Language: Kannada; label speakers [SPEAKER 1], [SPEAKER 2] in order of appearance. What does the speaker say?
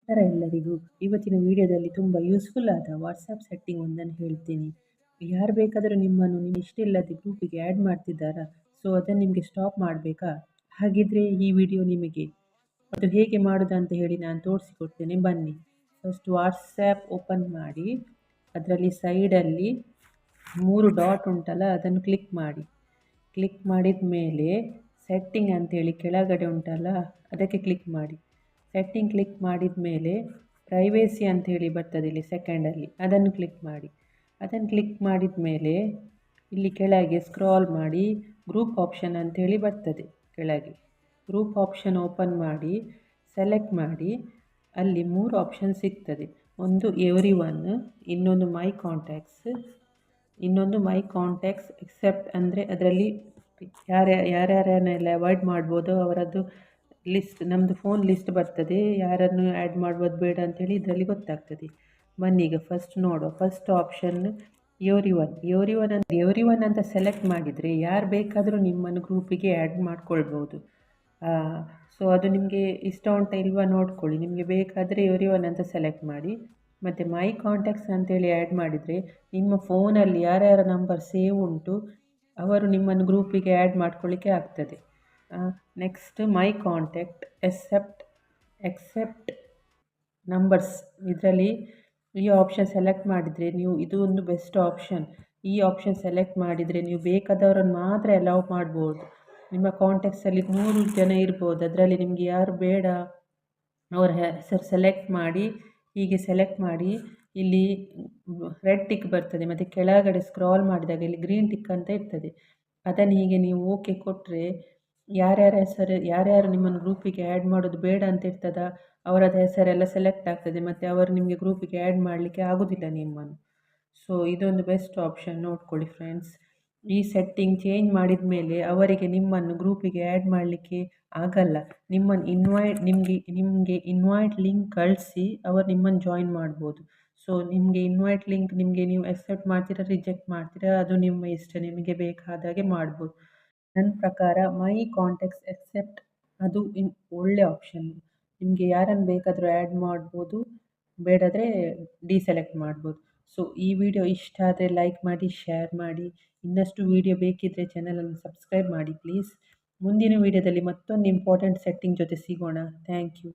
[SPEAKER 1] ನಮಸ್ಕಾರ ಎಲ್ಲರಿಗೂ. ಇವತ್ತಿನ ವಿಡಿಯೋದಲ್ಲಿ ತುಂಬ ಯೂಸ್ಫುಲ್ ಆದ ವಾಟ್ಸಪ್ ಸೆಟ್ಟಿಂಗ್ ಒಂದನ್ನು ಹೇಳ್ತೀನಿ. ಯಾರು ಬೇಕಾದರೂ ನಿಮ್ಮನ್ನು ನಿಮ್ಮ ಇಷ್ಟಿಲ್ಲದೆ ಗ್ರೂಪಿಗೆ ಆ್ಯಡ್ ಮಾಡ್ತಿದ್ದಾರಾ? ಸೊ ಅದನ್ನು ನಿಮಗೆ ಸ್ಟಾಪ್ ಮಾಡಬೇಕಾ? ಹಾಗಿದ್ರೆ ಈ ವಿಡಿಯೋ ನಿಮಗೆ. ಅದು ಹೇಗೆ ಮಾಡೋದು ಅಂತ ಹೇಳಿ ನಾನು ತೋರಿಸಿಕೊಡ್ತೇನೆ, ಬನ್ನಿ. ಫಸ್ಟ್ ವಾಟ್ಸ್ಯಾಪ್ ಓಪನ್ ಮಾಡಿ, ಅದರಲ್ಲಿ ಸೈಡಲ್ಲಿ 3 ಡಾಟ್ ಉಂಟಲ್ಲ, ಅದನ್ನು ಕ್ಲಿಕ್ ಮಾಡಿ. ಕ್ಲಿಕ್ ಮಾಡಿದ ಮೇಲೆ ಸೆಟ್ಟಿಂಗ್ ಅಂತೇಳಿ ಕೆಳಗಡೆ ಉಂಟಲ್ಲ, ಅದಕ್ಕೆ ಕ್ಲಿಕ್ ಮಾಡಿ. ಸೆಟ್ಟಿಂಗ್ ಕ್ಲಿಕ್ ಮಾಡಿದ ಮೇಲೆ ಪ್ರೈವೇಸಿ ಅಂಥೇಳಿ ಬರ್ತದೆ ಇಲ್ಲಿ ಸೆಕೆಂಡಲ್ಲಿ, ಅದನ್ನು ಕ್ಲಿಕ್ ಮಾಡಿ. ಅದನ್ನು ಕ್ಲಿಕ್ ಮಾಡಿದ ಮೇಲೆ ಇಲ್ಲಿ ಕೆಳಗೆ ಸ್ಕ್ರಾಲ್ ಮಾಡಿ ಗ್ರೂಪ್ ಆಪ್ಷನ್ ಅಂಥೇಳಿ ಬರ್ತದೆ ಕೆಳಗೆ. ಗ್ರೂಪ್ ಆಪ್ಷನ್ ಓಪನ್ ಮಾಡಿ ಸೆಲೆಕ್ಟ್ ಮಾಡಿ. ಅಲ್ಲಿ 3 ಆಪ್ಷನ್ ಸಿಗ್ತದೆ. ಒಂದು ಎವ್ರಿ ಒನ್, ಇನ್ನೊಂದು ಮೈ ಕಾಂಟ್ಯಾಕ್ಟ್ಸ್ ಎಕ್ಸೆಪ್ಟ್, ಅಂದರೆ ಅದರಲ್ಲಿ ಯಾರ್ಯಾರನ್ನೆಲ್ಲ ಅವಾಯ್ಡ್ ಮಾಡ್ಬೋದು ಅವರದ್ದು ಲಿಸ್ಟ್, ನಮ್ಮದು ಫೋನ್ ಲಿಸ್ಟ್ ಬರ್ತದೆ, ಯಾರನ್ನು ಆ್ಯಡ್ ಮಾಡ್ಬೋದು ಬೇಡ ಅಂಥೇಳಿ ಇದರಲ್ಲಿ ಗೊತ್ತಾಗ್ತದೆ. ಬನ್ನಿ ಈಗ ಫಸ್ಟ್ ನೋಡುವ. ಫಸ್ಟ್ ಆಪ್ಷನ್ ಎವ್ರಿ ಒನ್ ಅಂತ ಸೆಲೆಕ್ಟ್ ಮಾಡಿದರೆ ಯಾರು ಬೇಕಾದರೂ ನಿಮ್ಮನ್ನು ಗ್ರೂಪಿಗೆ ಆ್ಯಡ್ ಮಾಡ್ಕೊಳ್ಬೋದು. ಸೊ ಅದು ನಿಮಗೆ ಇಷ್ಟ ಉಂಟಾ ಇಲ್ವಾ ನೋಡ್ಕೊಳ್ಳಿ. ನಿಮಗೆ ಬೇಕಾದರೆ ಎವ್ರಿ ಒನ್ ಅಂತ ಸೆಲೆಕ್ಟ್ ಮಾಡಿ. ಮತ್ತು ಮೈ ಕಾಂಟ್ಯಾಕ್ಟ್ಸ್ ಅಂತೇಳಿ ಆ್ಯಡ್ ಮಾಡಿದರೆ ನಿಮ್ಮ ಫೋನಲ್ಲಿ ಯಾರ್ಯಾರ ನಂಬರ್ ಸೇವ್ ಉಂಟು ಅವರು ನಿಮ್ಮನ್ನು ಗ್ರೂಪಿಗೆ ಆ್ಯಡ್ ಮಾಡ್ಕೊಳ್ಳಿಕ್ಕೆ ಆಗ್ತದೆ. Next my contact except numbers, ಇದರಲ್ಲಿ ಈ ಆಪ್ಷನ್ ಸೆಲೆಕ್ಟ್ ಮಾಡಿದರೆ ನೀವು, ಇದು ಒಂದು ಬೆಸ್ಟ್ ಆಪ್ಷನ್. ಈ ಆಪ್ಷನ್ ಸೆಲೆಕ್ಟ್ ಮಾಡಿದರೆ ನೀವು ಬೇಕಾದವರನ್ನು ಮಾತ್ರ ಅಲೌ ಮಾಡ್ಬೋದು. ನಿಮ್ಮ ಕಾಂಟ್ಯಾಕ್ಟ್ಸಲ್ಲಿ 100 ಜನ ಇರ್ಬೋದು, ಅದರಲ್ಲಿ ನಿಮಗೆ ಯಾರು ಬೇಡ ಅವರ ಹೆಸರು ಸೆಲೆಕ್ಟ್ ಮಾಡಿ, ಹೀಗೆ ಸೆಲೆಕ್ಟ್ ಮಾಡಿ ಇಲ್ಲಿ ರೆಡ್ ಟಿಕ್ ಬರ್ತದೆ, ಮತ್ತು ಕೆಳಗಡೆ ಸ್ಕ್ರಾಲ್ ಮಾಡಿದಾಗ ಇಲ್ಲಿ ಗ್ರೀನ್ ಟಿಕ್ ಅಂತ ಇರ್ತದೆ. ಅದನ್ನು ಹೀಗೆ ನೀವು ಓಕೆ ಕೊಟ್ಟರೆ ಯಾರ್ಯಾರು ನಿಮ್ಮನ್ನು ಗ್ರೂಪಿಗೆ ಆ್ಯಡ್ ಮಾಡೋದು ಬೇಡ ಅಂತ ಇರ್ತದ ಅವರದ್ದು ಹೆಸರೆಲ್ಲ ಸೆಲೆಕ್ಟ್ ಆಗ್ತದೆ, ಮತ್ತು ಅವರು ನಿಮಗೆ ಗ್ರೂಪಿಗೆ ಆ್ಯಡ್ ಮಾಡಲಿಕ್ಕೆ ಆಗೋದಿಲ್ಲ ನಿಮ್ಮನ್ನು. ಸೊ ಇದೊಂದು ಬೆಸ್ಟ್ ಆಪ್ಷನ್, ನೋಡ್ಕೊಳ್ಳಿ ಫ್ರೆಂಡ್ಸ್. ಈ ಸೆಟ್ಟಿಂಗ್ ಚೇಂಜ್ ಮಾಡಿದ ಮೇಲೆ ಅವರಿಗೆ ನಿಮ್ಮನ್ನು ಗ್ರೂಪಿಗೆ ಆ್ಯಡ್ ಮಾಡಲಿಕ್ಕೆ ಆಗಲ್ಲ. ನಿಮಗೆ ಇನ್ವೈಟ್ ಲಿಂಕ್ ಕಳಿಸಿ ಅವರು ನಿಮ್ಮನ್ನು ಜಾಯಿನ್ ಮಾಡ್ಬೋದು. ಸೊ ನಿಮಗೆ ಇನ್ವೈಟ್ ಲಿಂಕ್ ನೀವು ಅಕ್ಸೆಪ್ಟ್ ಮಾಡ್ತೀರಾ ರಿಜೆಕ್ಟ್ ಮಾಡ್ತೀರಾ ಅದು ನಿಮ್ಮ ಇಷ್ಟ, ನಿಮಗೆ ಬೇಕಾದಾಗೆ ಮಾಡ್ಬೋದು. ನನ್ನ ಪ್ರಕಾರ ಮೈ ಕಾಂಟ್ಯಾಕ್ಟ್ಸ್ ಎಕ್ಸೆಪ್ಟ್ ಅದು ಒಳ್ಳೆ ಆಪ್ಷನ್. ನಿಮಗೆ ಯಾರನ್ನು ಬೇಕಾದರೂ ಆ್ಯಡ್ ಮಾಡ್ಬೋದು, ಬೇಡಾದರೆ ಡಿಸೆಲೆಕ್ಟ್ ಮಾಡ್ಬೋದು. ಸೊ ಈ ವಿಡಿಯೋ ಇಷ್ಟ ಆದರೆ ಲೈಕ್ ಮಾಡಿ, ಶೇರ್ ಮಾಡಿ. ಇನ್ನಷ್ಟು ವಿಡಿಯೋ ಬೇಕಿದ್ದರೆ ಚಾನಲನ್ನು ಸಬ್ಸ್ಕ್ರೈಬ್ ಮಾಡಿ ಪ್ಲೀಸ್. ಮುಂದಿನ ವಿಡಿಯೋದಲ್ಲಿ ಮತ್ತೊಂದು ಇಂಪಾರ್ಟೆಂಟ್ ಸೆಟ್ಟಿಂಗ್ ಜೊತೆ ಸಿಗೋಣ. Thank you.